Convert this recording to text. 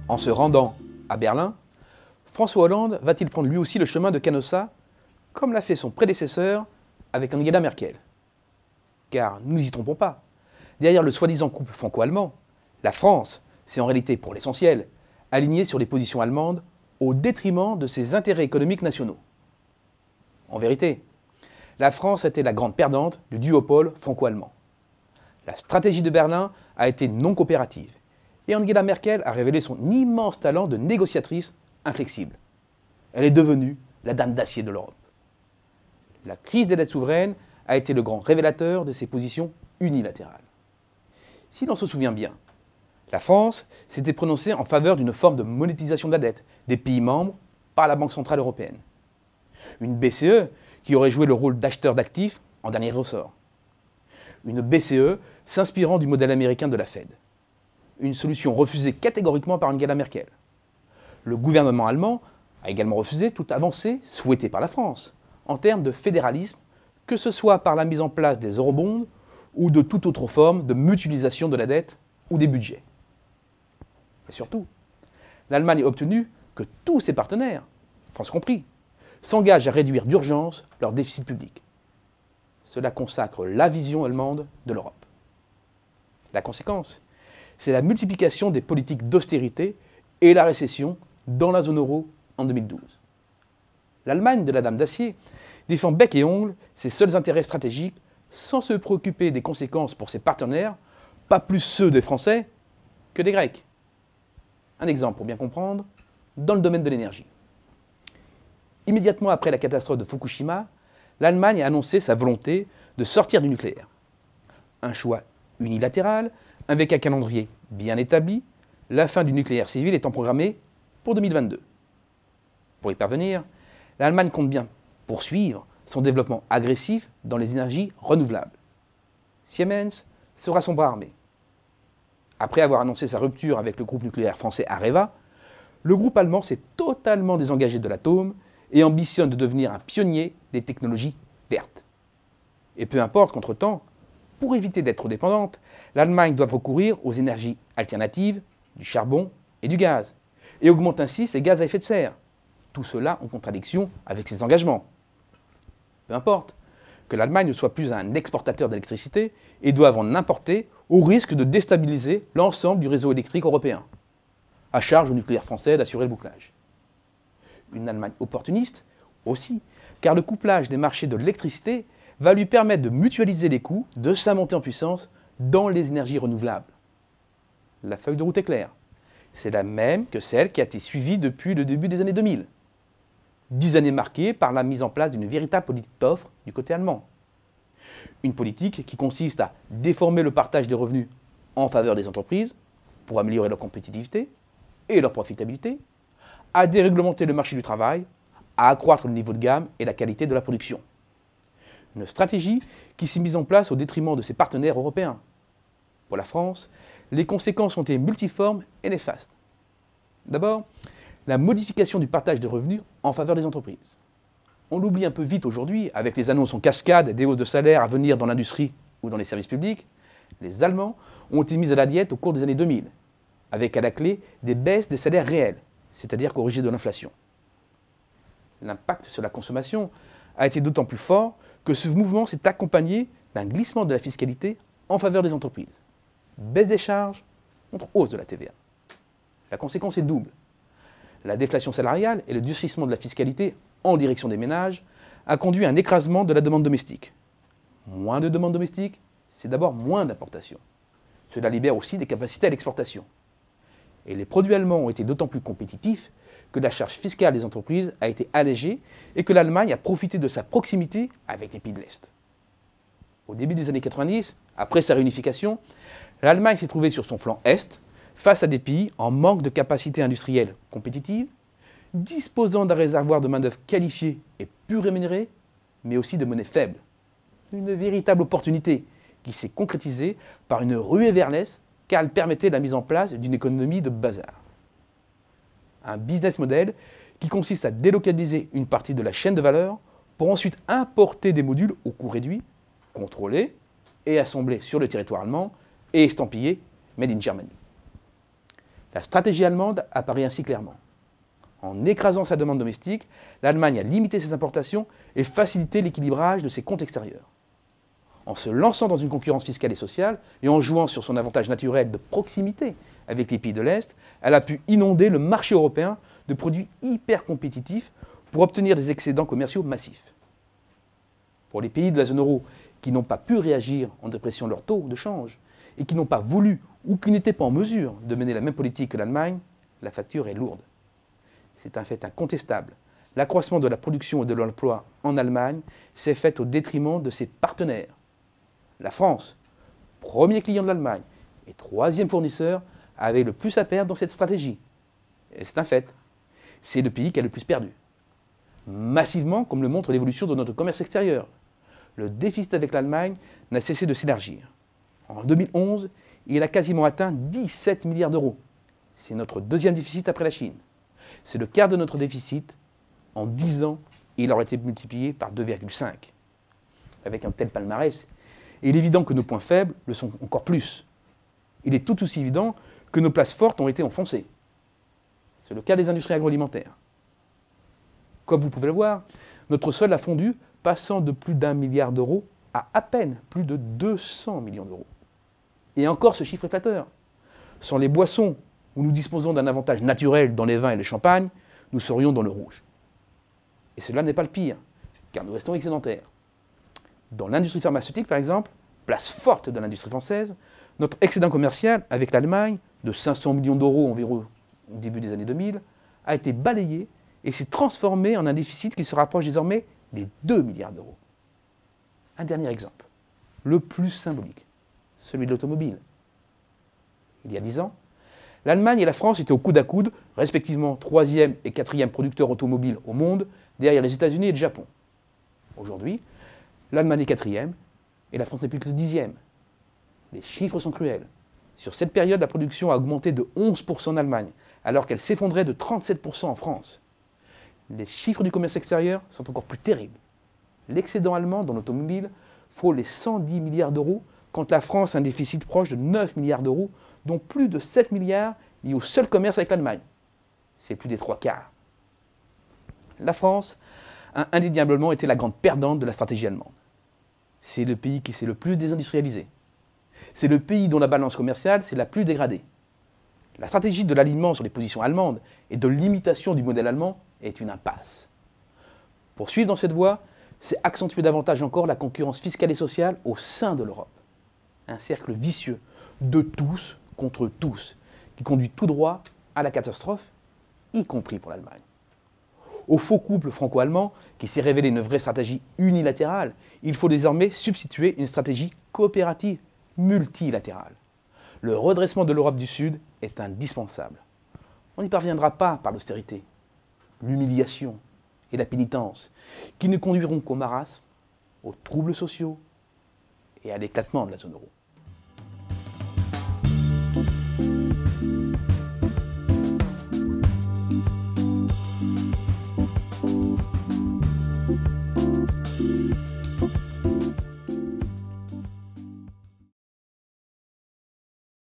En se rendant à Berlin, François Hollande va-t-il prendre lui aussi le chemin de Canossa, comme l'a fait son prédécesseur avec Angela Merkel? Car ne nous y trompons pas, derrière le soi-disant couple franco-allemand, la France s'est en réalité, pour l'essentiel, alignée sur les positions allemandes au détriment de ses intérêts économiques nationaux. En vérité, la France a été la grande perdante du duopole franco-allemand. La stratégie de Berlin a été non coopérative et Angela Merkel a révélé son immense talent de négociatrice inflexible. Elle est devenue la dame d'acier de l'Europe. La crise des dettes souveraines a été le grand révélateur de ses positions unilatérales. Si l'on se souvient bien, la France s'était prononcée en faveur d'une forme de monétisation de la dette des pays membres par la Banque centrale européenne. Une BCE qui aurait joué le rôle d'acheteur d'actifs en dernier ressort. Une BCE s'inspirant du modèle américain de la Fed. Une solution refusée catégoriquement par Angela Merkel. Le gouvernement allemand a également refusé toute avancée souhaitée par la France en termes de fédéralisme, que ce soit par la mise en place des eurobonds ou de toute autre forme de mutualisation de la dette ou des budgets. Et surtout, l'Allemagne a obtenu que tous ses partenaires, France compris, s'engagent à réduire d'urgence leur déficit public. Cela consacre la vision allemande de l'Europe. La conséquence, c'est la multiplication des politiques d'austérité et la récession dans la zone euro en 2012. L'Allemagne de la Dame d'Acier défend bec et ongles ses seuls intérêts stratégiques sans se préoccuper des conséquences pour ses partenaires, pas plus ceux des Français que des Grecs. Un exemple pour bien comprendre, dans le domaine de l'énergie. Immédiatement après la catastrophe de Fukushima, l'Allemagne a annoncé sa volonté de sortir du nucléaire. Un choix unilatéral, avec un calendrier bien établi, la fin du nucléaire civil étant programmée pour 2022. Pour y parvenir, l'Allemagne compte bien poursuivre son développement agressif dans les énergies renouvelables. Siemens sera son bras armé. Après avoir annoncé sa rupture avec le groupe nucléaire français Areva, le groupe allemand s'est totalement désengagé de l'atome et ambitionne de devenir un pionnier des technologies vertes. Et peu importe qu'entre-temps, pour éviter d'être trop dépendante, l'Allemagne doit recourir aux énergies alternatives, du charbon et du gaz, et augmente ainsi ses gaz à effet de serre. Tout cela en contradiction avec ses engagements. Peu importe que l'Allemagne ne soit plus un exportateur d'électricité et doive en importer au risque de déstabiliser l'ensemble du réseau électrique européen. À charge au nucléaire français d'assurer le bouclage. Une Allemagne opportuniste aussi, car le couplage des marchés de l'électricité va lui permettre de mutualiser les coûts de sa montée en puissance dans les énergies renouvelables. La feuille de route est claire. C'est la même que celle qui a été suivie depuis le début des années 2000. 10 années marquées par la mise en place d'une véritable politique d'offre du côté allemand. Une politique qui consiste à déformer le partage des revenus en faveur des entreprises pour améliorer leur compétitivité et leur profitabilité, à déréglementer le marché du travail, à accroître le niveau de gamme et la qualité de la production. Une stratégie qui s'est mise en place au détriment de ses partenaires européens. Pour la France, les conséquences ont été multiformes et néfastes. D'abord, la modification du partage des revenus en faveur des entreprises. On l'oublie un peu vite aujourd'hui, avec les annonces en cascade des hausses de salaires à venir dans l'industrie ou dans les services publics, les Allemands ont été mis à la diète au cours des années 2000, avec à la clé des baisses des salaires réels, c'est-à-dire corrigées de l'inflation. L'impact sur la consommation a été d'autant plus fort que ce mouvement s'est accompagné d'un glissement de la fiscalité en faveur des entreprises. Baisse des charges contre hausse de la TVA. La conséquence est double. La déflation salariale et le durcissement de la fiscalité en direction des ménages a conduit à un écrasement de la demande domestique. Moins de demande domestique, c'est d'abord moins d'importations. Cela libère aussi des capacités à l'exportation. Et les produits allemands ont été d'autant plus compétitifs que la charge fiscale des entreprises a été allégée et que l'Allemagne a profité de sa proximité avec les pays de l'Est. Au début des années 90, après sa réunification, l'Allemagne s'est trouvée sur son flanc Est, face à des pays en manque de capacité industrielle compétitive, disposant d'un réservoir de main-d'œuvre qualifiée et peu rémunérée, mais aussi de monnaie faible. Une véritable opportunité qui s'est concrétisée par une ruée vers l'Est, car elle permettait la mise en place d'une économie de bazar. Un business model qui consiste à délocaliser une partie de la chaîne de valeur pour ensuite importer des modules au coût réduit contrôlés et assemblés sur le territoire allemand et estampillés Made in Germany. La stratégie allemande apparaît ainsi clairement. En écrasant sa demande domestique, l'Allemagne a limité ses importations et facilité l'équilibrage de ses comptes extérieurs. En se lançant dans une concurrence fiscale et sociale et en jouant sur son avantage naturel de proximité avec les pays de l'Est, elle a pu inonder le marché européen de produits hyper compétitifs pour obtenir des excédents commerciaux massifs. Pour les pays de la zone euro qui n'ont pas pu réagir en dépréciant leur taux de change et qui n'ont pas voulu ou qui n'étaient pas en mesure de mener la même politique que l'Allemagne, la facture est lourde. C'est un fait incontestable. L'accroissement de la production et de l'emploi en Allemagne s'est fait au détriment de ses partenaires. La France, premier client de l'Allemagne et troisième fournisseur, avait le plus à perdre dans cette stratégie. Et c'est un fait. C'est le pays qui a le plus perdu. Massivement, comme le montre l'évolution de notre commerce extérieur. Le déficit avec l'Allemagne n'a cessé de s'élargir. En 2011, il a quasiment atteint 17 milliards d'euros. C'est notre deuxième déficit après la Chine. C'est le quart de notre déficit. En 10 ans, il aurait été multiplié par 2,5. Avec un tel palmarès, il est évident que nos points faibles le sont encore plus. Il est tout aussi évident que nos places fortes ont été enfoncées. C'est le cas des industries agroalimentaires. Comme vous pouvez le voir, notre solde a fondu, passant de plus d'1 milliard d'euros à peine plus de 200 millions d'euros. Et encore ce chiffre est flatteur. Sans les boissons, où nous disposons d'un avantage naturel dans les vins et le champagne, nous serions dans le rouge. Et cela n'est pas le pire, car nous restons excédentaires. Dans l'industrie pharmaceutique, par exemple, place forte de l'industrie française, notre excédent commercial avec l'Allemagne, de 500 millions d'euros environ au début des années 2000, a été balayé et s'est transformé en un déficit qui se rapproche désormais des 2 milliards d'euros. Un dernier exemple, le plus symbolique, celui de l'automobile. Il y a 10 ans, l'Allemagne et la France étaient au coude à coude, respectivement 3e et 4e producteurs automobiles au monde, derrière les États-Unis et le Japon. Aujourd'hui, l'Allemagne est 4e et la France n'est plus que 10e. Les chiffres sont cruels. Sur cette période, la production a augmenté de 11% en Allemagne, alors qu'elle s'effondrait de 37% en France. Les chiffres du commerce extérieur sont encore plus terribles. L'excédent allemand dans l'automobile frôle les 110 milliards d'euros, quand la France a un déficit proche de 9 milliards d'euros, dont plus de 7 milliards liés au seul commerce avec l'Allemagne. C'est plus des 3/4. La France a indéniablement été la grande perdante de la stratégie allemande. C'est le pays qui s'est le plus désindustrialisé. C'est le pays dont la balance commerciale s'est la plus dégradée. La stratégie de l'alignement sur les positions allemandes et de l'imitation du modèle allemand est une impasse. Poursuivre dans cette voie, c'est accentuer davantage encore la concurrence fiscale et sociale au sein de l'Europe. Un cercle vicieux de tous contre tous, qui conduit tout droit à la catastrophe, y compris pour l'Allemagne. Au faux couple franco-allemand, qui s'est révélé une vraie stratégie unilatérale, il faut désormais substituer une stratégie coopérative multilatérale. Le redressement de l'Europe du Sud est indispensable. On n'y parviendra pas par l'austérité, l'humiliation et la pénitence, qui ne conduiront qu'au marasme, aux troubles sociaux et à l'éclatement de la zone euro.